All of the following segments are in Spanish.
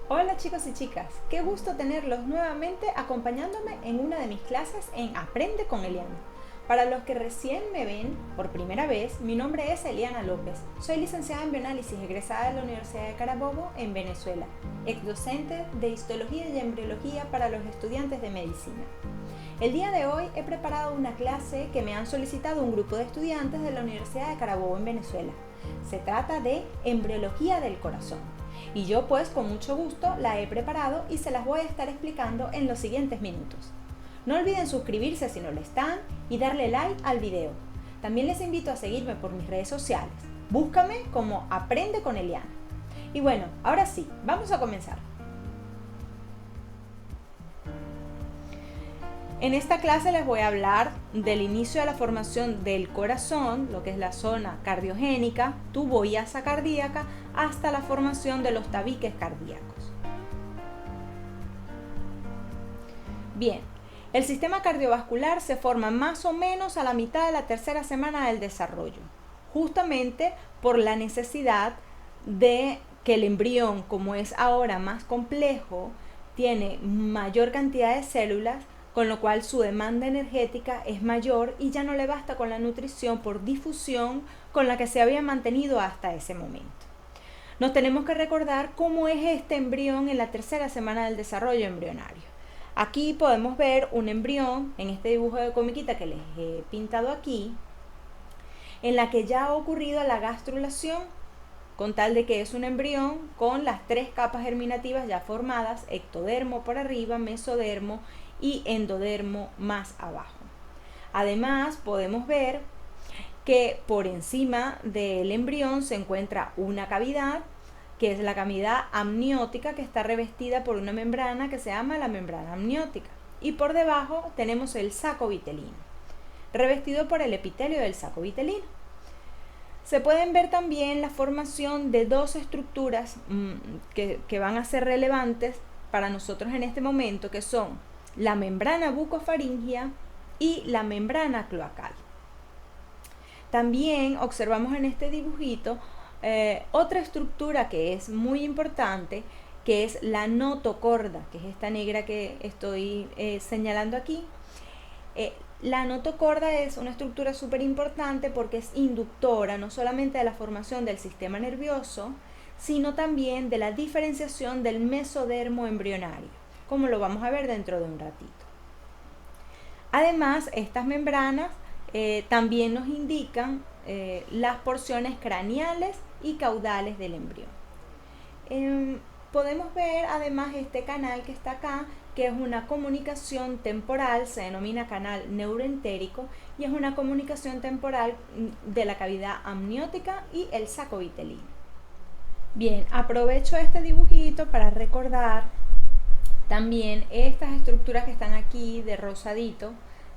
Hola chicos y chicas, qué gusto tenerlos nuevamente acompañándome en una de mis clases en Aprende con Eliana. Para los que recién me ven por primera vez, mi nombre es Eliana López. Soy licenciada en bioanálisis egresada de la Universidad de Carabobo en Venezuela, ex docente de histología y embriología para los estudiantes de medicina. El día de hoy he preparado una clase que me han solicitado un grupo de estudiantes de la Universidad de Carabobo en Venezuela. Se trata de embriología del corazón. Y yo pues con mucho gusto la he preparado y se las voy a estar explicando en los siguientes minutos. No olviden suscribirse si no lo están y darle like al video. También les invito a seguirme por mis redes sociales. Búscame como Aprende con Eliana. Y bueno, ahora sí, vamos a comenzar. En esta clase les voy a hablar del inicio de la formación del corazón, lo que es la zona cardiogénica, tubo y asa cardíaca, hasta la formación de los tabiques cardíacos. Bien, el sistema cardiovascular se forma más o menos a la mitad de la tercera semana del desarrollo, justamente por la necesidad de que el embrión, como es ahora más complejo, tiene mayor cantidad de células, con lo cual su demanda energética es mayor y ya no le basta con la nutrición por difusión con la que se había mantenido hasta ese momento. Nos tenemos que recordar cómo es este embrión en la tercera semana del desarrollo embrionario. Aquí podemos ver un embrión en este dibujo de comiquita que les he pintado aquí, en la que ya ha ocurrido la gastrulación, con tal de que es un embrión con las tres capas germinativas ya formadas: ectodermo por arriba, mesodermo y endodermo más abajo. Además, podemos ver que por encima del embrión se encuentra una cavidad, que es la cavidad amniótica, que está revestida por una membrana que se llama la membrana amniótica. Y por debajo tenemos el saco vitelino, revestido por el epitelio del saco vitelino. Se pueden ver también la formación de dos estructuras que van a ser relevantes para nosotros en este momento, que son la membrana bucofaringea y la membrana cloacal. También observamos en este dibujito otra estructura que es muy importante, que es la notocorda, que es esta negra que estoy señalando aquí. La notocorda es una estructura súper importante porque es inductora no solamente de la formación del sistema nervioso, sino también de la diferenciación del mesodermo embrionario, como lo vamos a ver dentro de un ratito. Además, estas membranas también nos indican las porciones craneales y caudales del embrión. Podemos ver además este canal que está acá, que es una comunicación temporal, se denomina canal neuroentérico, y es una comunicación temporal de la cavidad amniótica y el saco vitelino. Bien, aprovecho este dibujito para recordar también estas estructuras que están aquí de rosadito,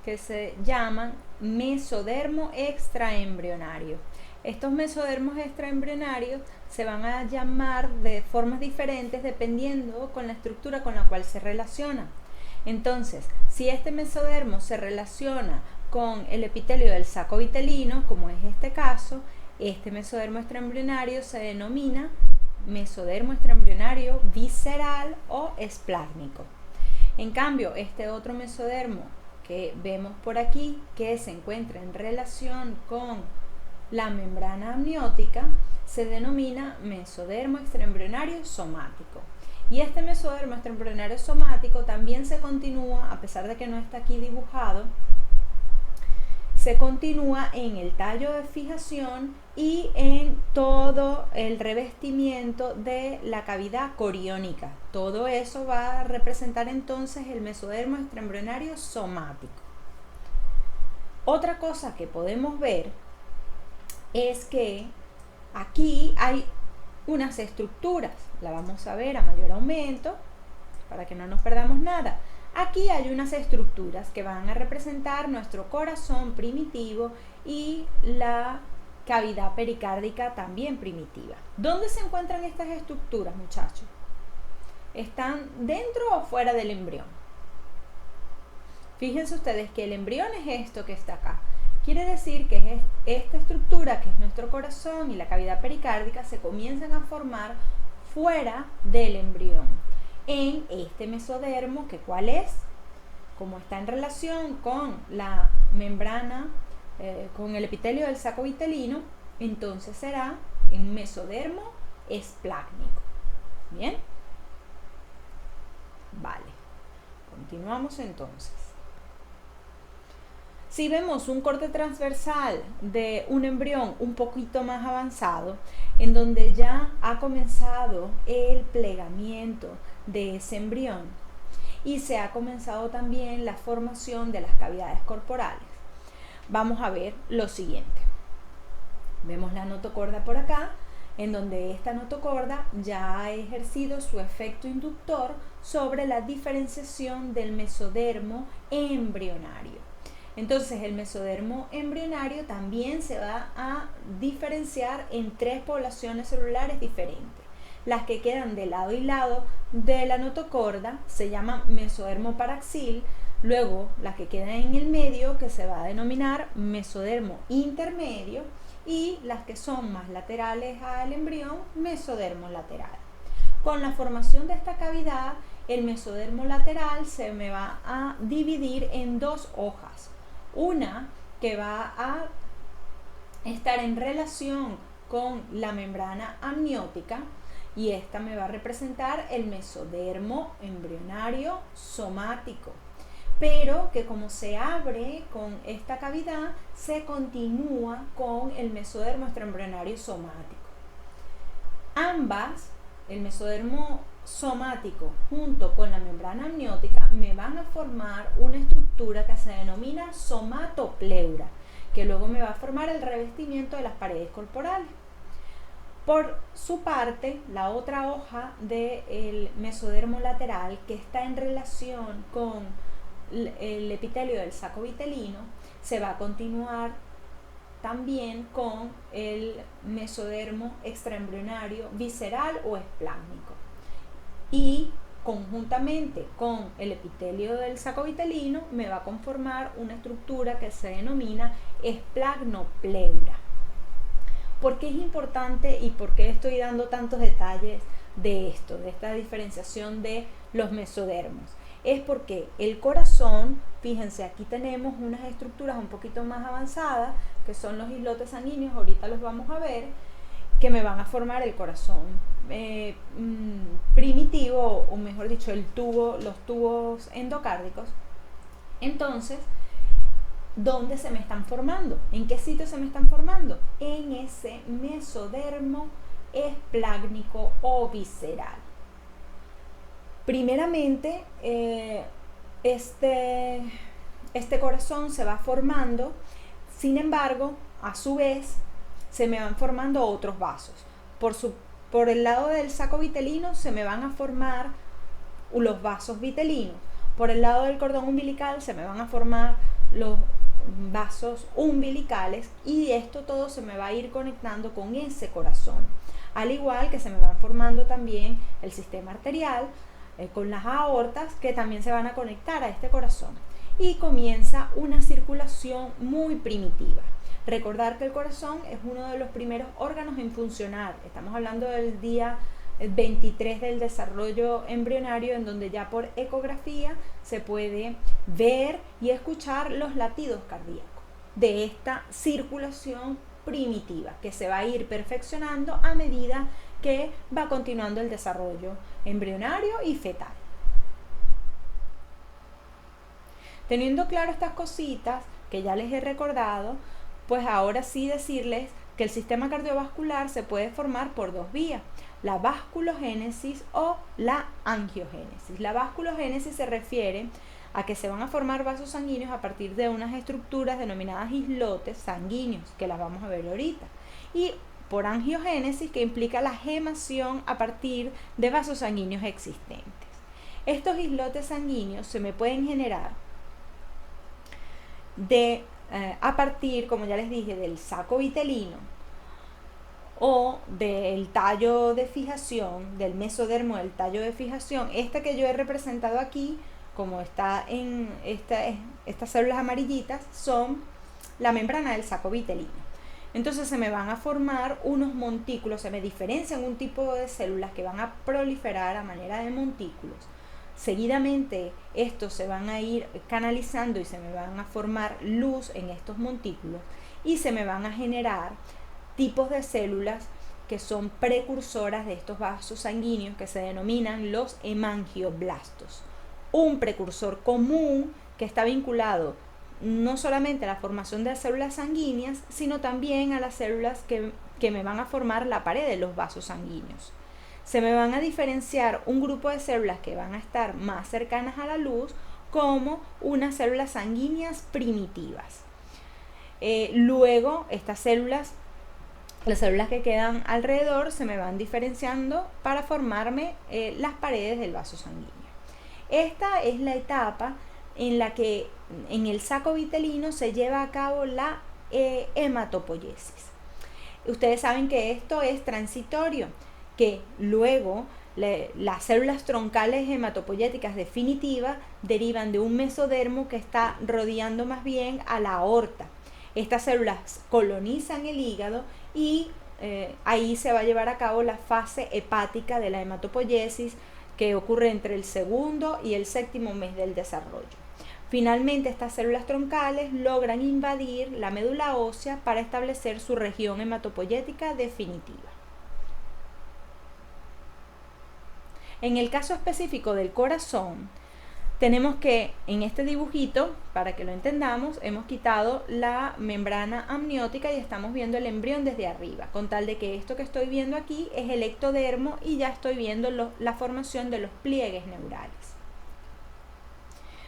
que se llaman mesodermo extraembrionario. Estos mesodermos extraembrionarios se van a llamar de formas diferentes dependiendo con la estructura con la cual se relacionan. Entonces, si este mesodermo se relaciona con el epitelio del saco vitelino, como es este caso, este mesodermo extraembrionario se denomina mesodermo extraembrionario visceral o esplásmico. En cambio, este otro mesodermo que vemos por aquí, que se encuentra en relación con la membrana amniótica, se denomina mesodermo extraembrionario somático. Y este mesodermo extraembrionario somático también se continúa, a pesar de que no está aquí dibujado, se continúa en el tallo de fijación y en todo el revestimiento de la cavidad coriónica. Todo eso va a representar entonces el mesodermo extraembrionario somático. Otra cosa que podemos ver es que aquí hay unas estructuras, la vamos a ver a mayor aumento para que no nos perdamos nada. Aquí hay unas estructuras que van a representar nuestro corazón primitivo y la cavidad pericárdica también primitiva. ¿Dónde se encuentran estas estructuras, muchachos? ¿Están dentro o fuera del embrión? Fíjense ustedes que el embrión es esto que está acá. Quiere decir que esta estructura, que es nuestro corazón y la cavidad pericárdica, se comienzan a formar fuera del embrión. en este mesodermo, que ¿cuál es? Como está en relación con la membrana, con el epitelio del saco vitelino, entonces será un mesodermo esplácnico. ¿Bien? Vale, continuamos entonces. Si vemos un corte transversal de un embrión un poquito más avanzado, en donde ya ha comenzado el plegamiento de ese embrión y se ha comenzado también la formación de las cavidades corporales, vamos a ver lo siguiente. Vemos la notocorda por acá, en donde esta notocorda ya ha ejercido su efecto inductor sobre la diferenciación del mesodermo embrionario. Entonces el mesodermo embrionario también se va a diferenciar en tres poblaciones celulares diferentes. Las que quedan de lado y lado de la notocorda se llaman mesodermo paraxil, luego las que quedan en el medio, que se va a denominar mesodermo intermedio, y las que son más laterales al embrión, mesodermo lateral. Con la formación de esta cavidad, el mesodermo lateral se me va a dividir en dos hojas. Una que va a estar en relación con la membrana amniótica, y esta me va a representar el mesodermo embrionario somático, pero que como se abre con esta cavidad, se continúa con el mesodermo extraembrionario somático. Ambas, el mesodermo somático junto con la membrana amniótica, me van a formar una estructura que se denomina somatopleura, que luego me va a formar el revestimiento de las paredes corporales. Por su parte, la otra hoja del mesodermo lateral, que está en relación con el epitelio del saco vitelino, se va a continuar también con el mesodermo extraembrionario visceral o esplácnico, y conjuntamente con el epitelio del saco vitelino me va a conformar una estructura que se denomina esplagnopleura. ¿Por qué es importante y por qué estoy dando tantos detalles de esto, de esta diferenciación de los mesodermos? Es porque el corazón, fíjense, aquí tenemos unas estructuras un poquito más avanzadas, que son los islotes sanguíneos, ahorita los vamos a ver, que me van a formar el corazón primitivo, o mejor dicho, los tubos endocárdicos. Entonces, ¿dónde se me están formando? ¿En qué sitio se me están formando? En ese mesodermo esplácnico o visceral. Primeramente, este corazón se va formando, sin embargo, a su vez, se me van formando otros vasos. Por el lado del saco vitelino se me van a formar los vasos vitelinos. Por el lado del cordón umbilical se me van a formar los vasos umbilicales, y esto todo se me va a ir conectando con ese corazón. Al igual que se me van formando también el sistema arterial con las aortas, que también se van a conectar a este corazón. Y comienza una circulación muy primitiva. Recordar que el corazón es uno de los primeros órganos en funcionar. Estamos hablando del día 23 del desarrollo embrionario, en donde ya por ecografía se puede ver y escuchar los latidos cardíacos de esta circulación primitiva, que se va a ir perfeccionando a medida que va continuando el desarrollo embrionario y fetal. Teniendo claro estas cositas que ya les he recordado, pues ahora sí decirles que el sistema cardiovascular se puede formar por dos vías: la vasculogénesis o la angiogénesis. La vasculogénesis se refiere a que se van a formar vasos sanguíneos a partir de unas estructuras denominadas islotes sanguíneos, que las vamos a ver ahorita. Y por angiogénesis, que implica la gemación a partir de vasos sanguíneos existentes. Estos islotes sanguíneos se me pueden generar a partir, como ya les dije, del saco vitelino o del tallo de fijación, del mesodermo del tallo de fijación. Esta que yo he representado aquí, como está en estas células amarillitas, son la membrana del saco vitelino. Entonces se me van a formar unos montículos, se me diferencian un tipo de células que van a proliferar a manera de montículos. Seguidamente estos se van a ir canalizando y se me van a formar luz en estos montículos y se me van a generar tipos de células que son precursoras de estos vasos sanguíneos que se denominan los hemangioblastos. Un precursor común que está vinculado no solamente a la formación de las células sanguíneas, sino también a las células que me van a formar la pared de los vasos sanguíneos. Se me van a diferenciar un grupo de células que van a estar más cercanas a la luz como unas células sanguíneas primitivas. Luego, estas células, las células que quedan alrededor, se me van diferenciando para formarme las paredes del vaso sanguíneo. Esta es la etapa en la que en el saco vitelino se lleva a cabo la hematopoiesis. Ustedes saben que esto es transitorio, que luego las células troncales hematopoyéticas definitivas derivan de un mesodermo que está rodeando más bien a la aorta. Estas células colonizan el hígado y ahí se va a llevar a cabo la fase hepática de la hematopoiesis, que ocurre entre el segundo y el séptimo mes del desarrollo. Finalmente, estas células troncales logran invadir la médula ósea para establecer su región hematopoyética definitiva. En el caso específico del corazón, tenemos que, en este dibujito, para que lo entendamos, hemos quitado la membrana amniótica y estamos viendo el embrión desde arriba, con tal de que esto que estoy viendo aquí es el ectodermo y ya estoy viendo la formación de los pliegues neurales.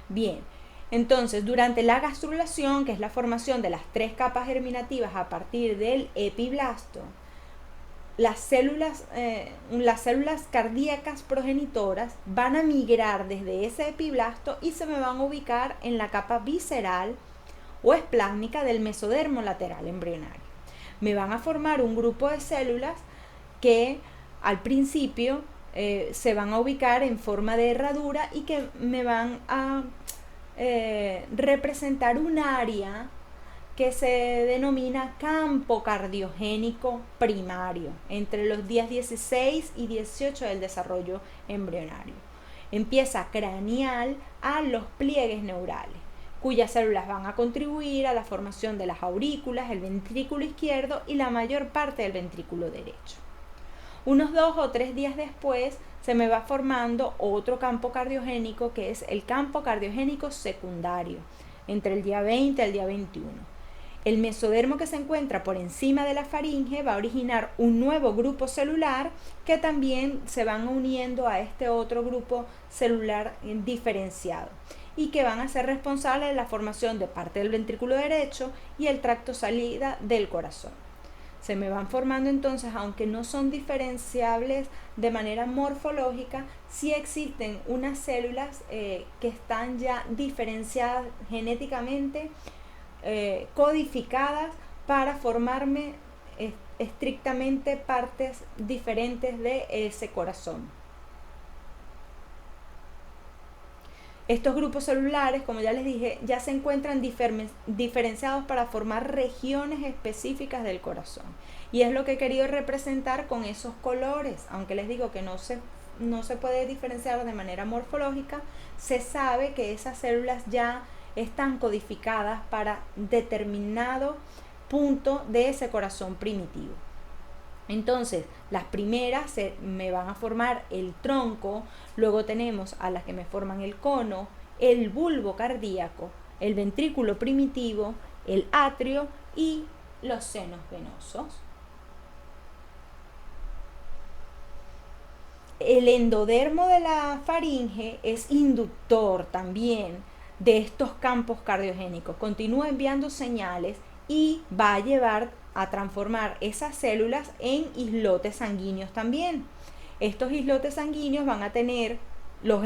Bien, entonces durante la gastrulación, que es la formación de las 3 capas germinativas a partir del epiblasto, las células cardíacas progenitoras van a migrar desde ese epiblasto y se me van a ubicar en la capa visceral o esplásmica del mesodermo lateral embrionario. Me van a formar un grupo de células que al principio se van a ubicar en forma de herradura y que me van a representar un área que se denomina campo cardiogénico primario, entre los días 16 y 18 del desarrollo embrionario. Empieza craneal a los pliegues neurales, cuyas células van a contribuir a la formación de las aurículas, el ventrículo izquierdo y la mayor parte del ventrículo derecho. Unos 2 o 3 días después se me va formando otro campo cardiogénico, que es el campo cardiogénico secundario, entre el día 20 y el día 21. El mesodermo que se encuentra por encima de la faringe va a originar un nuevo grupo celular que también se van uniendo a este otro grupo celular diferenciado y que van a ser responsables de la formación de parte del ventrículo derecho y el tracto salida del corazón. Se me van formando entonces, aunque no son diferenciables de manera morfológica, sí existen unas células que están ya diferenciadas genéticamente, codificadas para formarme estrictamente partes diferentes de ese corazón. Estos grupos celulares, como ya les dije, ya se encuentran diferenciados para formar regiones específicas del corazón. Y es lo que he querido representar con esos colores. Aunque les digo que no se puede diferenciar de manera morfológica, se sabe que esas células ya están codificadas para determinado punto de ese corazón primitivo. Entonces, las primeras me van a formar el tronco, luego tenemos a las que me forman el cono, el bulbo cardíaco, el ventrículo primitivo, el atrio y los senos venosos. El endodermo de la faringe es inductor también de estos campos cardiogénicos, continúa enviando señales y va a llevar a transformar esas células en islotes sanguíneos también. Estos islotes sanguíneos van a tener los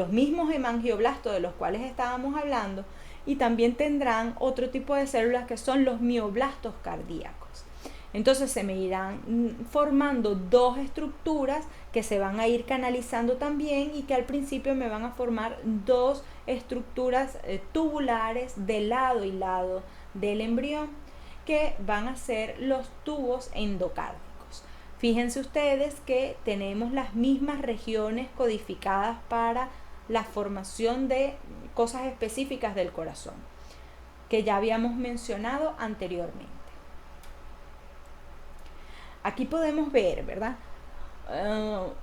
mismos hemangioblastos de los cuales estábamos hablando y también tendrán otro tipo de células que son los mioblastos cardíacos. Entonces se me irán formando 2 estructuras que se van a ir canalizando también y que al principio me van a formar 2 estructuras tubulares de lado y lado del embrión. que van a ser los tubos endocárdicos. Fíjense ustedes que tenemos las mismas regiones codificadas para la formación de cosas específicas del corazón, que ya habíamos mencionado anteriormente. Aquí podemos ver, ¿verdad?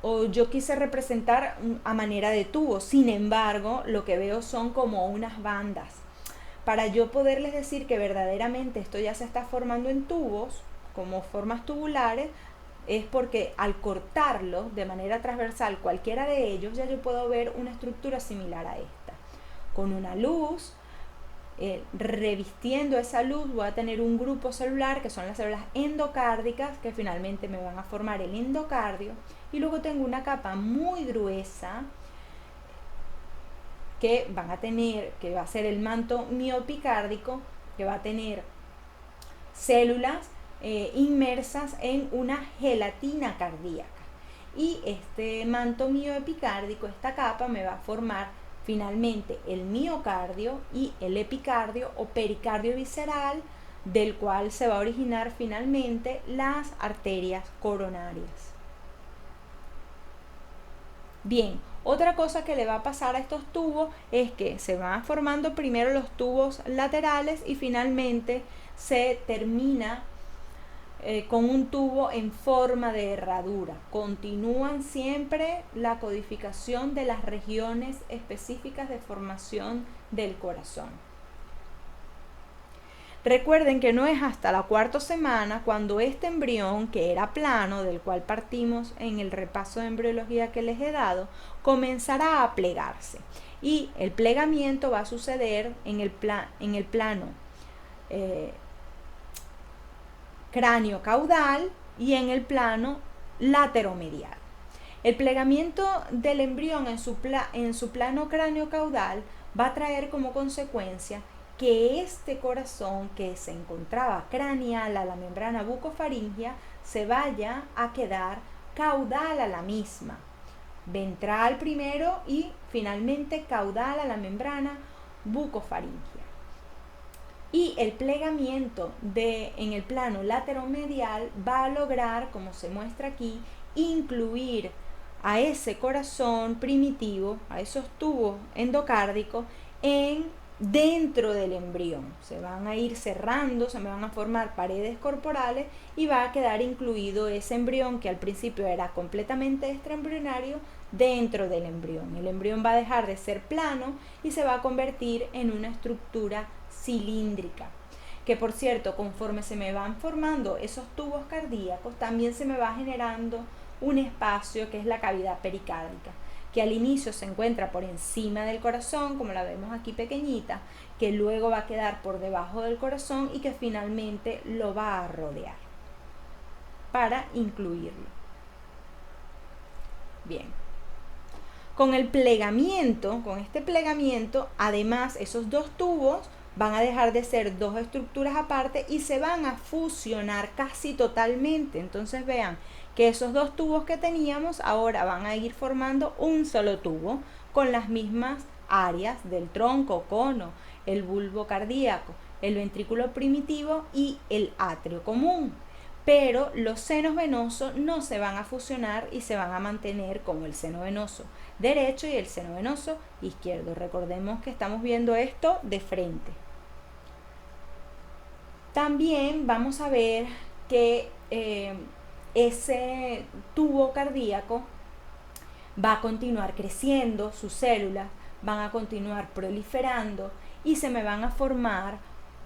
O yo quise representar a manera de tubo, sin embargo, lo que veo son como unas bandas. Para yo poderles decir que verdaderamente esto ya se está formando en tubos, como formas tubulares, es porque al cortarlo de manera transversal cualquiera de ellos, ya yo puedo ver una estructura similar a esta. Con una luz, revistiendo esa luz, voy a tener un grupo celular que son las células endocárdicas, que finalmente me van a formar el endocardio, y luego tengo una capa muy gruesa que van a tener, que va a ser el manto miopicárdico, que va a tener células inmersas en una gelatina cardíaca. Y este manto mioepicárdico, esta capa, me va a formar finalmente el miocardio y el epicardio o pericardio visceral, del cual se va a originar finalmente las arterias coronarias. Bien, otra cosa que le va a pasar a estos tubos es que se van formando primero los tubos laterales y finalmente se termina con un tubo en forma de herradura. Continúan siempre la codificación de las regiones específicas de formación del corazón. Recuerden que no es hasta la cuarta semana cuando este embrión, que era plano, del cual partimos en el repaso de embriología que les he dado, comenzará a plegarse. Y el plegamiento va a suceder en el plano cráneo caudal y en el plano lateromedial. El plegamiento del embrión en su plano cráneo caudal va a traer como consecuencia que este corazón, que se encontraba craneal a la membrana bucofaringea, se vaya a quedar caudal a la misma, ventral primero y finalmente caudal a la membrana bucofaringea. Y el plegamiento en el plano lateromedial va a lograr, como se muestra aquí, incluir a ese corazón primitivo, a esos tubos endocárdicos, dentro del embrión. Se van a ir cerrando, se me van a formar paredes corporales y va a quedar incluido ese embrión que al principio era completamente extraembrionario dentro del embrión. El embrión va a dejar de ser plano y se va a convertir en una estructura cilíndrica, que por cierto, conforme se me van formando esos tubos cardíacos, también se me va generando un espacio que es la cavidad pericárdica, que al inicio se encuentra por encima del corazón, como la vemos aquí pequeñita, que luego va a quedar por debajo del corazón y que finalmente lo va a rodear para incluirlo. Bien. Con el plegamiento, con este plegamiento, además esos dos tubos van a dejar de ser dos estructuras aparte y se van a fusionar casi totalmente. Entonces vean que esos dos tubos que teníamos ahora van a ir formando un solo tubo con las mismas áreas del tronco, cono, el bulbo cardíaco, el ventrículo primitivo y el atrio común. Pero los senos venosos no se van a fusionar y se van a mantener como el seno venoso derecho y el seno venoso izquierdo. Recordemos que estamos viendo esto de frente. También vamos a ver que ese tubo cardíaco va a continuar creciendo, sus células van a continuar proliferando y se me van a formar,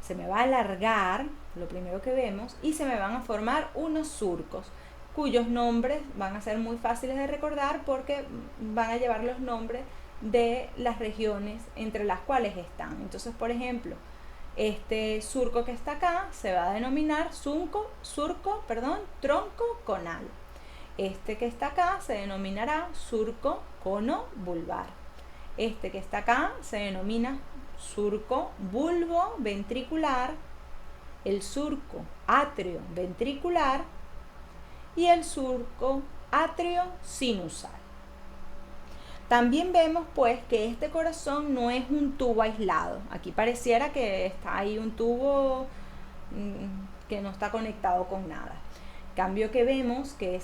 se me va a alargar, lo primero que vemos, y se me van a formar unos surcos, cuyos nombres van a ser muy fáciles de recordar porque van a llevar los nombres de las regiones entre las cuales están. Entonces, por ejemplo, este surco que está acá se va a denominar tronco conal. Este que está acá se denominará surco cono vulvar. Este que está acá se denomina surco bulbo ventricular, el surco atrio ventricular y el surco atrio sinusal. También vemos pues que este corazón no es un tubo aislado. Aquí pareciera que está ahí un tubo que no está conectado con nada. Cambio que vemos que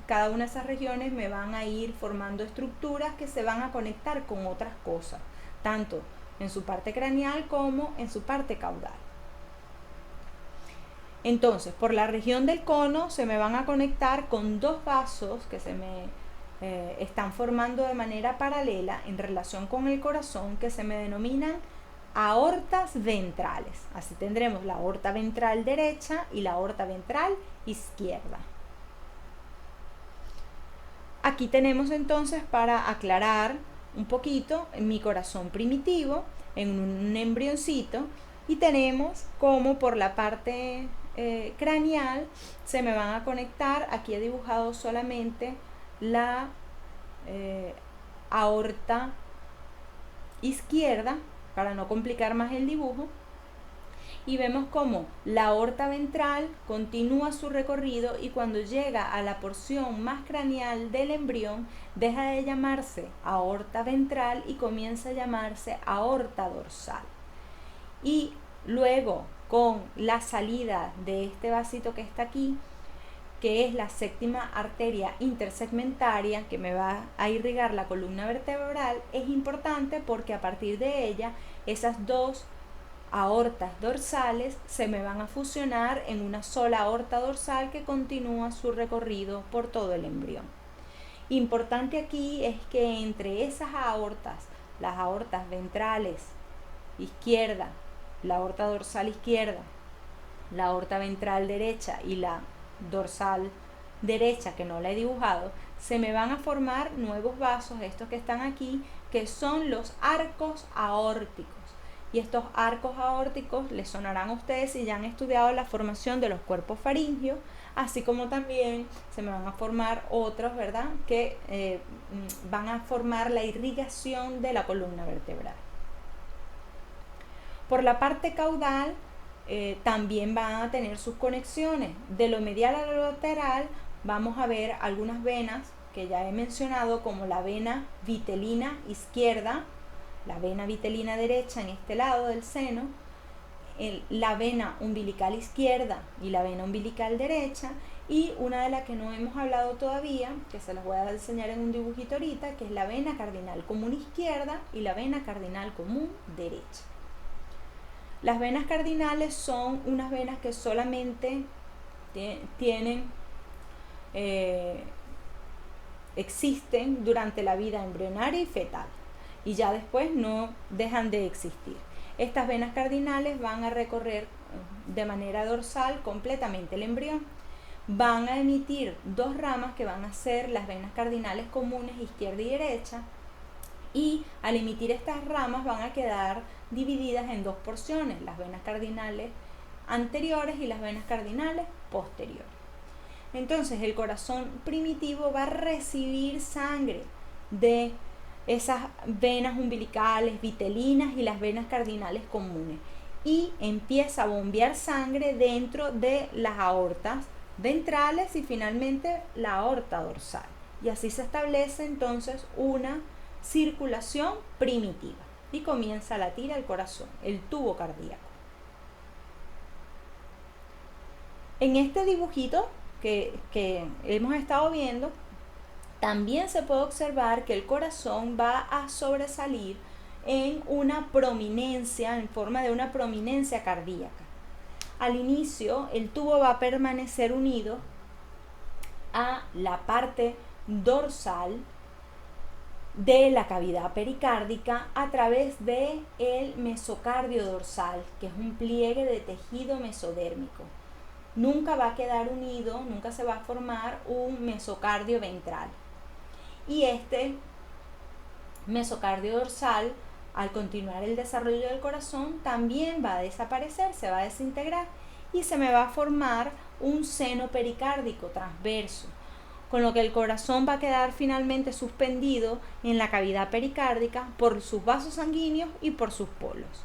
cada una de esas regiones me van a ir formando estructuras que se van a conectar con otras cosas, tanto en su parte craneal como en su parte caudal. Entonces, por la región del cono se me van a conectar con dos vasos que se me están formando de manera paralela en relación con el corazón, que se me denominan aortas ventrales. Así tendremos la aorta ventral derecha y la aorta ventral izquierda. Aquí tenemos entonces, para aclarar un poquito, mi corazón primitivo en un embrioncito, y tenemos como por la parte craneal se me van a conectar. Aquí he dibujado solamente la aorta izquierda para no complicar más el dibujo, y vemos como la aorta ventral continúa su recorrido, y cuando llega a la porción más craneal del embrión deja de llamarse aorta ventral y comienza a llamarse aorta dorsal. Y luego, con la salida de este vasito que está aquí, que es la séptima arteria intersegmentaria que me va a irrigar la columna vertebral, es importante porque a partir de ella esas dos aortas dorsales se me van a fusionar en una sola aorta dorsal que continúa su recorrido por todo el embrión. Importante aquí es que entre esas aortas, las aortas ventrales izquierda, la aorta dorsal izquierda, la aorta ventral derecha y la dorsal derecha, que no la he dibujado, se me van a formar nuevos vasos, estos que están aquí, que son los arcos aórticos. Y estos arcos aórticos les sonarán a ustedes si ya han estudiado la formación de los cuerpos faringios, así como también se me van a formar otros, ¿verdad?, que van a formar la irrigación de la columna vertebral. Por la parte caudal también van a tener sus conexiones. De lo medial a lo lateral vamos a ver algunas venas que ya he mencionado, como la vena vitelina izquierda, la vena vitelina derecha en este lado del seno, la vena umbilical izquierda y la vena umbilical derecha, y una de las que no hemos hablado todavía, que se las voy a enseñar en un dibujito ahorita, que es la vena cardinal común izquierda y la vena cardinal común derecha. Las venas cardinales son unas venas que solamente existen durante la vida embrionaria y fetal, y ya después no dejan de existir. Estas venas cardinales van a recorrer de manera dorsal completamente el embrión. Van a emitir dos ramas que van a ser las venas cardinales comunes izquierda y derecha, y al emitir estas ramas van a quedar divididas en dos porciones, las venas cardinales anteriores y las venas cardinales posteriores. Entonces el corazón primitivo va a recibir sangre de esas venas umbilicales, vitelinas y las venas cardinales comunes, y empieza a bombear sangre dentro de las aortas ventrales y finalmente la aorta dorsal, y así se establece entonces una circulación primitiva y comienza a latir el corazón, el tubo cardíaco. En este dibujito que hemos estado viendo, también se puede observar que el corazón va a sobresalir en una prominencia, en forma de una prominencia cardíaca. Al inicio, el tubo va a permanecer unido a la parte dorsal de la cavidad pericárdica a través de el mesocardio dorsal, que es un pliegue de tejido mesodérmico. Nunca va a quedar unido, nunca se va a formar un mesocardio ventral. Y este mesocardio dorsal, al continuar el desarrollo del corazón, también va a desaparecer, se va a desintegrar, y se me va a formar un seno pericárdico transverso, con lo que el corazón va a quedar finalmente suspendido en la cavidad pericárdica por sus vasos sanguíneos y por sus polos.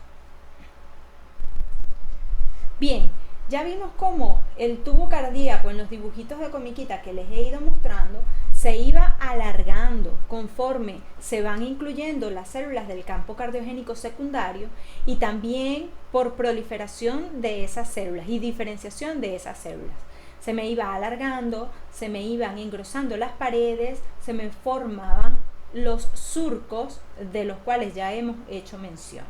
Bien, ya vimos cómo el tubo cardíaco en los dibujitos de comiquita que les he ido mostrando se iba alargando conforme se van incluyendo las células del campo cardiogénico secundario y también por proliferación de esas células y diferenciación de esas células. Se me iba alargando, se me iban engrosando las paredes, se me formaban los surcos de los cuales ya hemos hecho mención.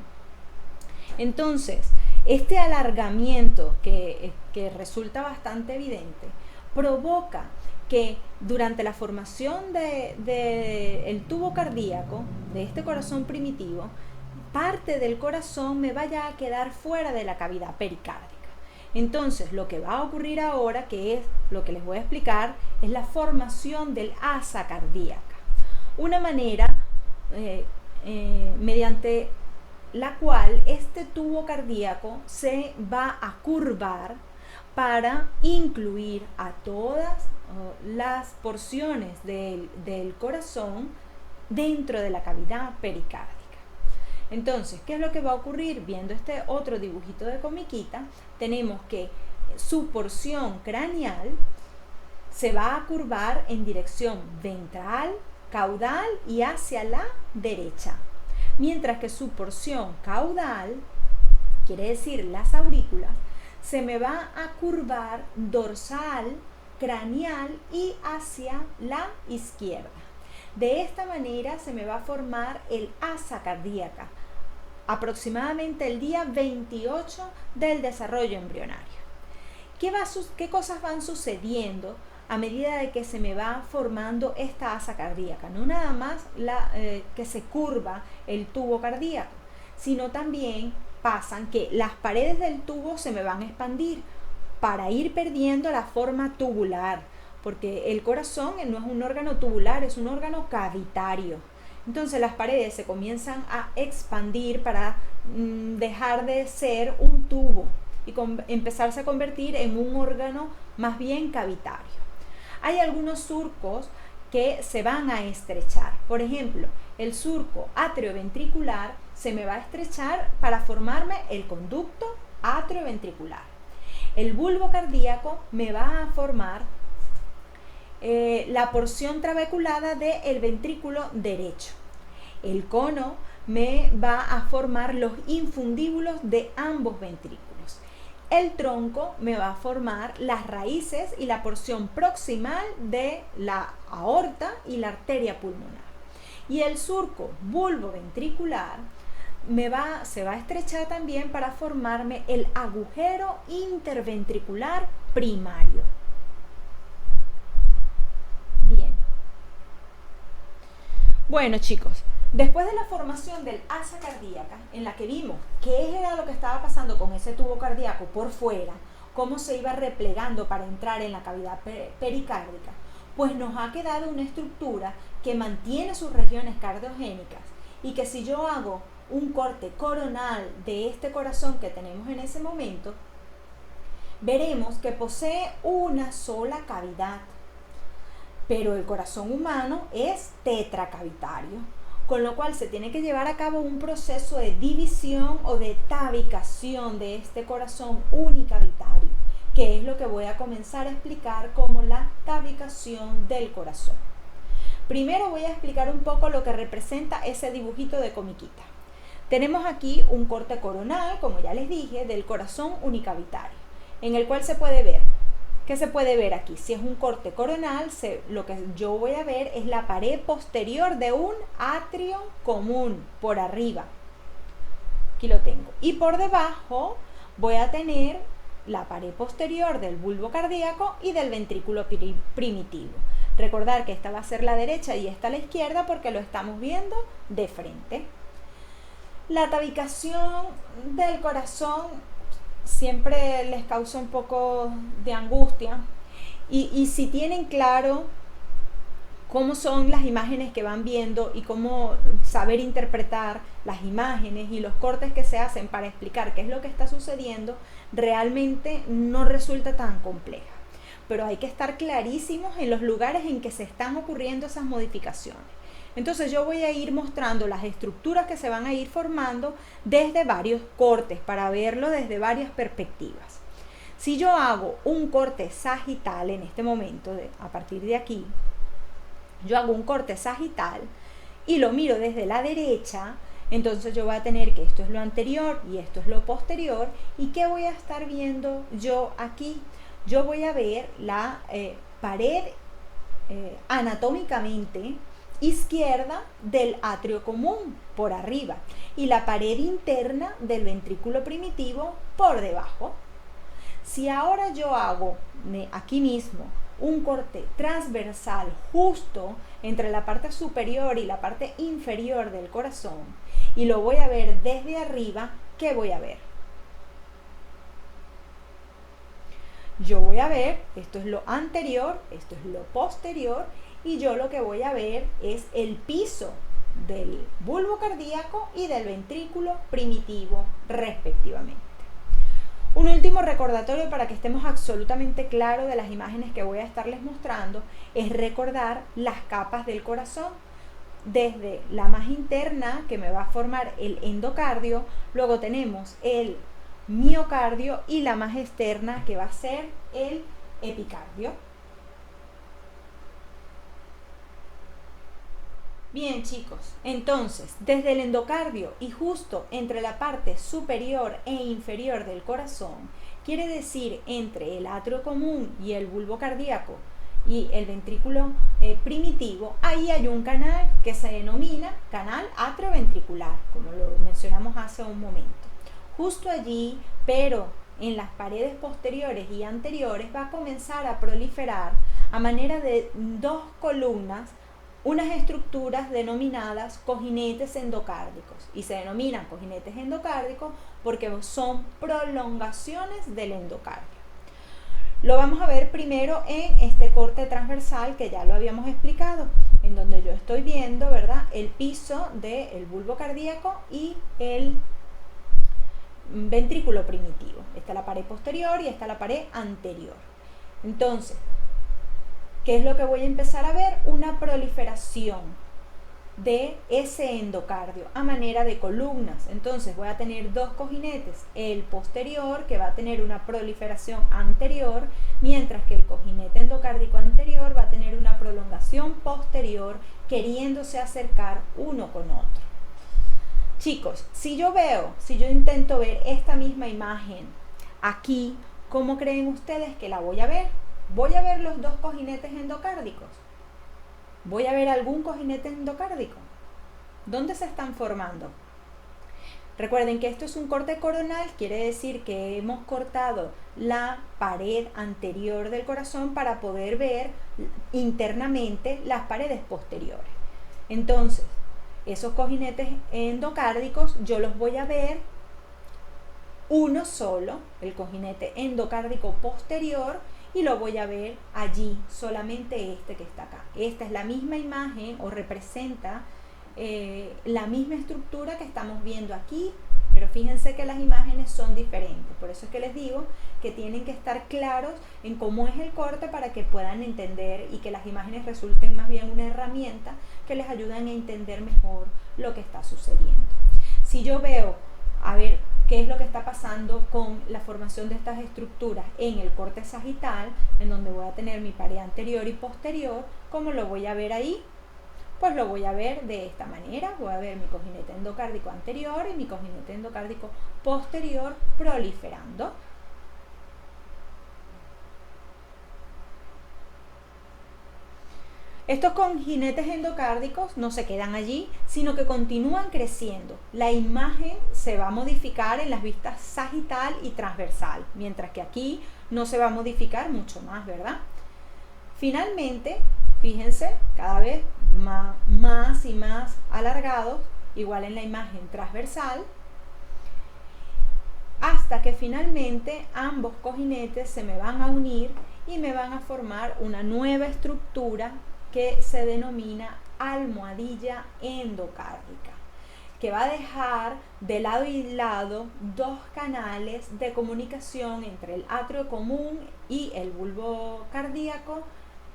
Entonces, este alargamiento que resulta bastante evidente provoca que durante la formación del tubo cardíaco, de este corazón primitivo, parte del corazón me vaya a quedar fuera de la cavidad pericárdica. Entonces, lo que va a ocurrir ahora, que es lo que les voy a explicar, es la formación del asa cardíaca. Una manera mediante la cual este tubo cardíaco se va a curvar para incluir a todas las porciones del corazón dentro de la cavidad pericárdica. Entonces, ¿qué es lo que va a ocurrir? Viendo este otro dibujito de comiquita, tenemos que su porción craneal se va a curvar en dirección ventral, caudal y hacia la derecha, mientras que su porción caudal, quiere decir las aurículas, se me va a curvar dorsal, craneal y hacia la izquierda. De esta manera se me va a formar el asa cardíaca, aproximadamente el día 28 del desarrollo embrionario. ¿Qué cosas van sucediendo a medida de que se me va formando esta asa cardíaca? No nada más que se curva el tubo cardíaco, sino también pasan que las paredes del tubo se me van a expandir para ir perdiendo la forma tubular, porque el corazón no es un órgano tubular, es un órgano cavitario. Entonces las paredes se comienzan a expandir para dejar de ser un tubo y empezarse a convertir en un órgano más bien cavitario. Hay algunos surcos que se van a estrechar. Por ejemplo, el surco atrioventricular se me va a estrechar para formarme el conducto atrioventricular. El bulbo cardíaco me va a formar la porción trabeculada del ventrículo derecho. El cono me va a formar los infundíbulos de ambos ventrículos. El tronco me va a formar las raíces y la porción proximal de la aorta y la arteria pulmonar. Y el surco bulboventricular se va a estrechar también para formarme el agujero interventricular primario. Bien. Bueno, chicos, después de la formación del asa cardíaca, en la que vimos qué era lo que estaba pasando con ese tubo cardíaco por fuera, cómo se iba replegando para entrar en la cavidad pericárdica, pues nos ha quedado una estructura que mantiene sus regiones cardiogénicas y que si yo hago un corte coronal de este corazón que tenemos en ese momento, veremos que posee una sola cavidad. Pero el corazón humano es tetracavitario, con lo cual se tiene que llevar a cabo un proceso de división o de tabicación de este corazón unicavitario, que es lo que voy a comenzar a explicar como la tabicación del corazón. Primero voy a explicar un poco lo que representa ese dibujito de comiquita. Tenemos aquí un corte coronal, como ya les dije, del corazón unicavitario, en el cual se puede ver. ¿Qué se puede ver aquí? Si es un corte coronal, lo que yo voy a ver es la pared posterior de un atrio común, por arriba. Aquí lo tengo. Y por debajo voy a tener la pared posterior del bulbo cardíaco y del ventrículo primitivo. Recordar que esta va a ser la derecha y esta la izquierda porque lo estamos viendo de frente. La tabicación del corazón siempre les causa un poco de angustia y si tienen claro cómo son las imágenes que van viendo y cómo saber interpretar las imágenes y los cortes que se hacen para explicar qué es lo que está sucediendo, realmente no resulta tan compleja. Pero hay que estar clarísimos en los lugares en que se están ocurriendo esas modificaciones. Entonces yo voy a ir mostrando las estructuras que se van a ir formando desde varios cortes para verlo desde varias perspectivas. Si yo hago un corte sagital en este momento, a partir de aquí, yo hago un corte sagital y lo miro desde la derecha, entonces yo voy a tener que esto es lo anterior y esto es lo posterior. ¿Y qué voy a estar viendo yo aquí? Yo voy a ver la pared anatómicamente izquierda del atrio común por arriba y la pared interna del ventrículo primitivo por debajo. Si ahora yo hago aquí mismo un corte transversal justo entre la parte superior y la parte inferior del corazón y lo voy a ver desde arriba, ¿qué voy a ver? Yo voy a ver, esto es lo anterior, esto es lo posterior, y yo lo que voy a ver es el piso del bulbo cardíaco y del ventrículo primitivo respectivamente. Un último recordatorio para que estemos absolutamente claros de las imágenes que voy a estarles mostrando es recordar las capas del corazón. Desde la más interna, que me va a formar el endocardio, luego tenemos el miocardio y la más externa, que va a ser el epicardio. Bien, chicos, entonces desde el endocardio y justo entre la parte superior e inferior del corazón, quiere decir entre el atrio común y el bulbo cardíaco y el ventrículo primitivo, ahí hay un canal que se denomina canal atrioventricular, como lo mencionamos hace un momento. Justo allí, pero en las paredes posteriores y anteriores, va a comenzar a proliferar a manera de dos columnas unas estructuras denominadas cojinetes endocárdicos, y se denominan cojinetes endocárdicos porque son prolongaciones del endocardio. Lo vamos a ver primero en este corte transversal que ya lo habíamos explicado, en donde yo estoy viendo, ¿verdad?, el piso del bulbo cardíaco y el ventrículo primitivo. Esta es la pared posterior y esta es la pared anterior. Entonces, ¿qué es lo que voy a empezar a ver? Una proliferación de ese endocardio a manera de columnas. Entonces voy a tener dos cojinetes, el posterior que va a tener una proliferación anterior, mientras que el cojinete endocárdico anterior va a tener una prolongación posterior, queriéndose acercar uno con otro. Chicos, si yo intento ver esta misma imagen aquí, ¿cómo creen ustedes que la voy a ver? ¿Voy a ver los dos cojinetes endocárdicos? ¿Voy a ver algún cojinete endocárdico? ¿Dónde se están formando? Recuerden que esto es un corte coronal, quiere decir que hemos cortado la pared anterior del corazón para poder ver internamente las paredes posteriores. Entonces, esos cojinetes endocárdicos yo los voy a ver uno solo, el cojinete endocárdico posterior, y lo voy a ver allí, solamente este que está acá. Esta es la misma imagen o representa la misma estructura que estamos viendo aquí, pero fíjense que las imágenes son diferentes. Por eso es que les digo que tienen que estar claros en cómo es el corte para que puedan entender y que las imágenes resulten más bien una herramienta que les ayuden a entender mejor lo que está sucediendo. Si yo veo, a ver, qué es lo que está pasando con la formación de estas estructuras en el corte sagital, en donde voy a tener mi pared anterior y posterior, ¿cómo lo voy a ver ahí? Pues lo voy a ver de esta manera. Voy a ver mi cojinete endocárdico anterior y mi cojinete endocárdico posterior proliferando. Estos cojinetes endocárdicos no se quedan allí, sino que continúan creciendo. La imagen se va a modificar en las vistas sagital y transversal, mientras que aquí no se va a modificar mucho más, ¿verdad? Finalmente, fíjense, cada vez más y más alargados, igual en la imagen transversal, hasta que finalmente ambos cojinetes se me van a unir y me van a formar una nueva estructura que se denomina almohadilla endocárdica, que va a dejar de lado y lado dos canales de comunicación entre el atrio común y el bulbo cardíaco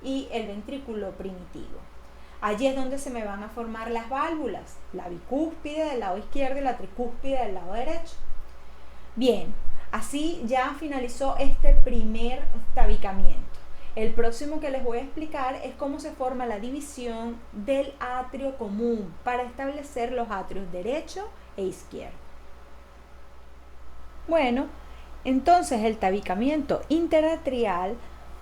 y el ventrículo primitivo. Allí es donde se me van a formar las válvulas, la bicúspide del lado izquierdo y la tricúspide del lado derecho. Bien, así ya finalizó este primer tabicamiento. El próximo que les voy a explicar es cómo se forma la división del atrio común para establecer los atrios derecho e izquierdo. Bueno, entonces el tabicamiento interatrial,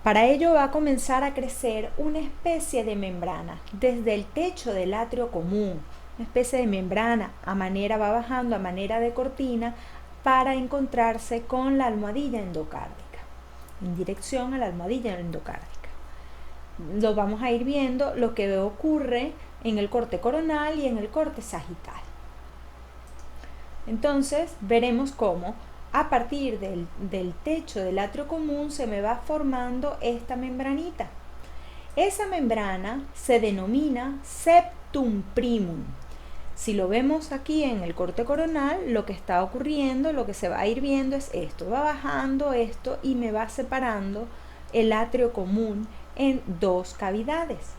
para ello va a comenzar a crecer una especie de membrana desde el techo del atrio común, una especie de membrana va bajando a manera de cortina para encontrarse con la almohadilla endocárdica, en dirección a la almohadilla endocárdica. Lo vamos a ir viendo lo que ocurre en el corte coronal y en el corte sagital. Entonces veremos cómo a partir del techo del atrio común se me va formando esta membranita. Esa membrana se denomina septum primum. Si lo vemos aquí en el corte coronal, lo que está ocurriendo, lo que se va a ir viendo es esto. Va bajando esto y me va separando el atrio común en dos cavidades.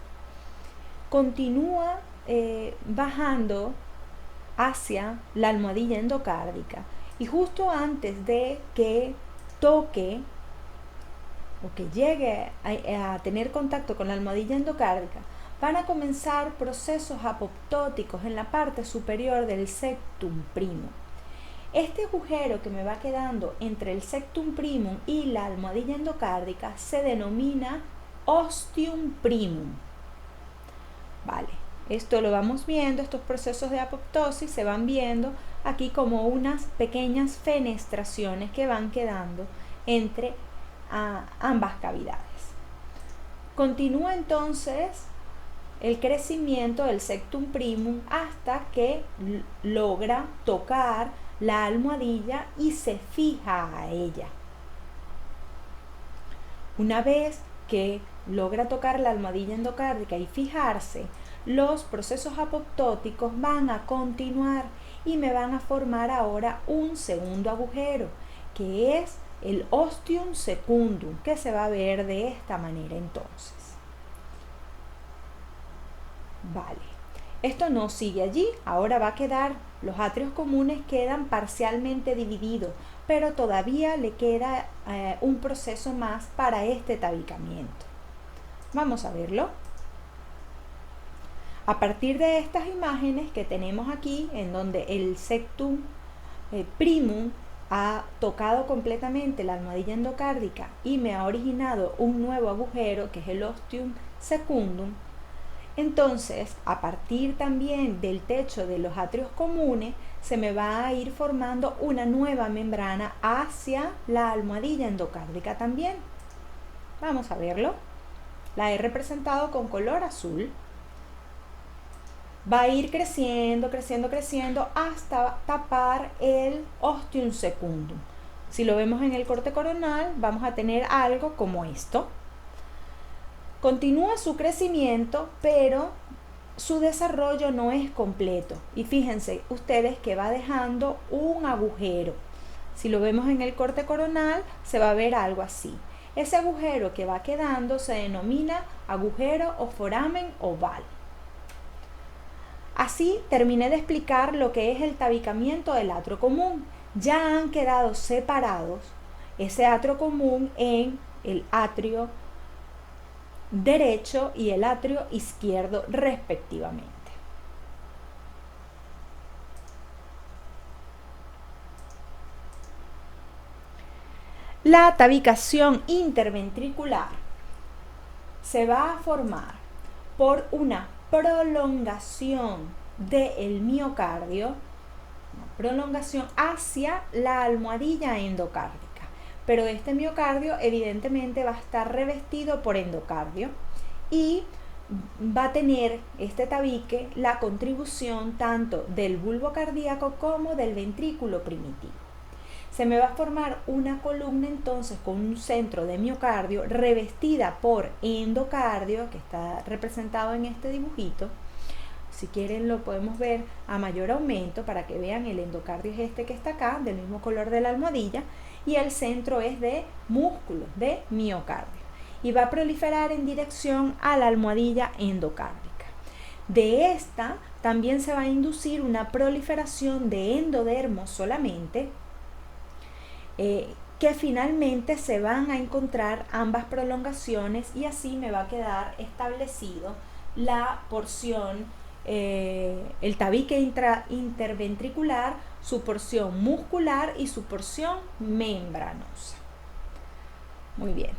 Continúa bajando hacia la almohadilla endocárdica y justo antes de que toque o que llegue a tener contacto con la almohadilla endocárdica, van a comenzar procesos apoptóticos en la parte superior del septum primum. Este agujero que me va quedando entre el septum primum y la almohadilla endocárdica se denomina ostium primum. Vale, esto lo vamos viendo, estos procesos de apoptosis se van viendo aquí como unas pequeñas fenestraciones que van quedando entre ambas cavidades. Continúa entonces el crecimiento del septum primum hasta que logra tocar la almohadilla y se fija a ella. Una vez que logra tocar la almohadilla endocárdica y fijarse, los procesos apoptóticos van a continuar y me van a formar ahora un segundo agujero, que es el ostium secundum, que se va a ver de esta manera entonces. Vale, esto no sigue allí, ahora va a quedar, los atrios comunes quedan parcialmente divididos, pero todavía le queda un proceso más para este tabicamiento. Vamos a verlo. A partir de estas imágenes que tenemos aquí, en donde el septum primum ha tocado completamente la almohadilla endocárdica y me ha originado un nuevo agujero, que es el ostium secundum, entonces a partir también del techo de los atrios comunes se me va a ir formando una nueva membrana hacia la almohadilla endocárdica también. Vamos a verlo. La he representado con color azul. Va a ir creciendo, creciendo, creciendo hasta tapar el ostium secundum. Si lo vemos en el corte coronal, vamos a tener algo como esto. Continúa su crecimiento, pero su desarrollo no es completo. Y fíjense ustedes que va dejando un agujero. Si lo vemos en el corte coronal, se va a ver algo así. Ese agujero que va quedando se denomina agujero o foramen oval. Así terminé de explicar lo que es el tabicamiento del atrio común. Ya han quedado separados ese atrio común en el atrio derecho y el atrio izquierdo respectivamente. La tabicación interventricular se va a formar por una prolongación del miocardio, una prolongación hacia la almohadilla endocárdica. Pero este miocardio evidentemente va a estar revestido por endocardio y va a tener este tabique la contribución tanto del bulbo cardíaco como del ventrículo primitivo. Se me va a formar una columna entonces con un centro de miocardio revestida por endocardio, que está representado en este dibujito. Si quieren lo podemos ver a mayor aumento para que vean, el endocardio es este que está acá, del mismo color de la almohadilla, y el centro es de músculos, de miocardio, y va a proliferar en dirección a la almohadilla endocárdica. De esta también se va a inducir una proliferación de endodermos solamente, que finalmente se van a encontrar ambas prolongaciones y así me va a quedar establecido la porción, el tabique interventricular, su porción muscular y su porción membranosa. Muy bien.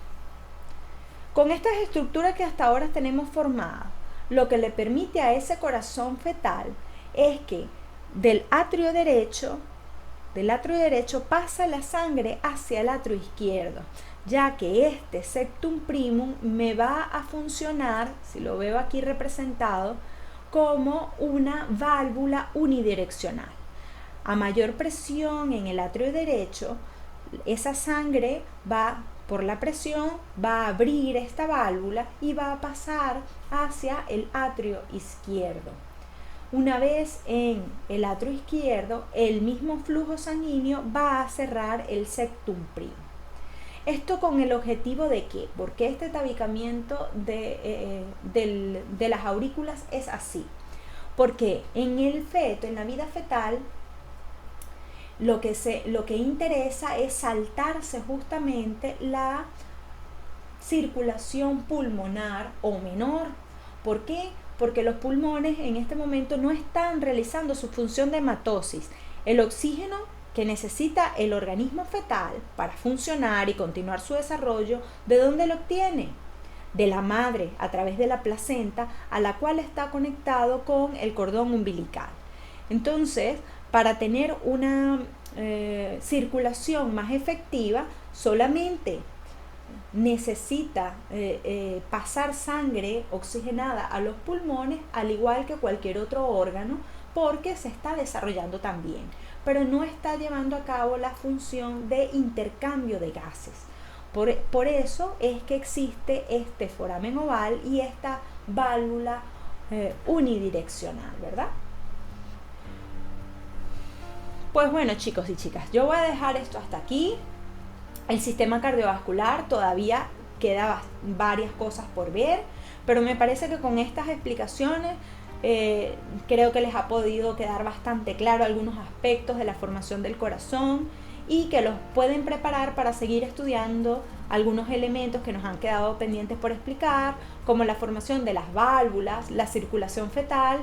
Con estas estructuras que hasta ahora tenemos formadas, lo que le permite a ese corazón fetal es que del atrio derecho pasa la sangre hacia el atrio izquierdo, ya que este septum primum me va a funcionar, si lo veo aquí representado, como una válvula unidireccional. A mayor presión en el atrio derecho, esa sangre va por la presión, va a abrir esta válvula y va a pasar hacia el atrio izquierdo. Una vez en el atrio izquierdo, el mismo flujo sanguíneo va a cerrar el septum primum. Esto con el objetivo de ¿qué? Porque este tabicamiento de las aurículas es así. Porque en el feto, en la vida fetal, lo que interesa es saltarse justamente la circulación pulmonar o menor. ¿Por qué? Porque los pulmones en este momento no están realizando su función de hematosis. El oxígeno que necesita el organismo fetal para funcionar y continuar su desarrollo, ¿de dónde lo obtiene? De la madre, a través de la placenta, a la cual está conectado con el cordón umbilical. Entonces, para tener una circulación más efectiva, solamente necesita pasar sangre oxigenada a los pulmones, al igual que cualquier otro órgano, porque se está desarrollando también, pero no está llevando a cabo la función de intercambio de gases. Por eso es que existe este foramen oval y esta válvula unidireccional, ¿verdad? Pues bueno, chicos y chicas, yo voy a dejar esto hasta aquí. El sistema cardiovascular todavía queda varias cosas por ver, pero me parece que con estas explicaciones creo que les ha podido quedar bastante claro algunos aspectos de la formación del corazón y que los pueden preparar para seguir estudiando algunos elementos que nos han quedado pendientes por explicar, como la formación de las válvulas, la circulación fetal.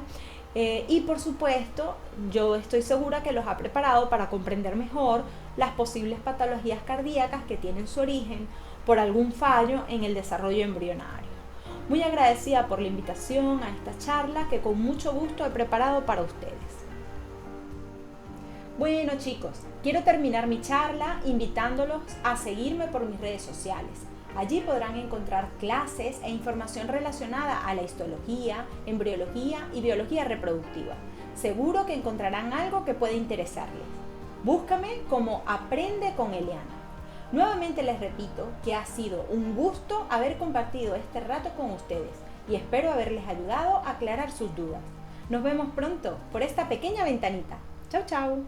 Y por supuesto, yo estoy segura que los ha preparado para comprender mejor las posibles patologías cardíacas que tienen su origen por algún fallo en el desarrollo embrionario. Muy agradecida por la invitación a esta charla que con mucho gusto he preparado para ustedes. Bueno chicos, quiero terminar mi charla invitándolos a seguirme por mis redes sociales. Allí podrán encontrar clases e información relacionada a la histología, embriología y biología reproductiva. Seguro que encontrarán algo que puede interesarles. Búscame como Aprende con Eliana. Nuevamente les repito que ha sido un gusto haber compartido este rato con ustedes y espero haberles ayudado a aclarar sus dudas. Nos vemos pronto por esta pequeña ventanita. Chau, chau.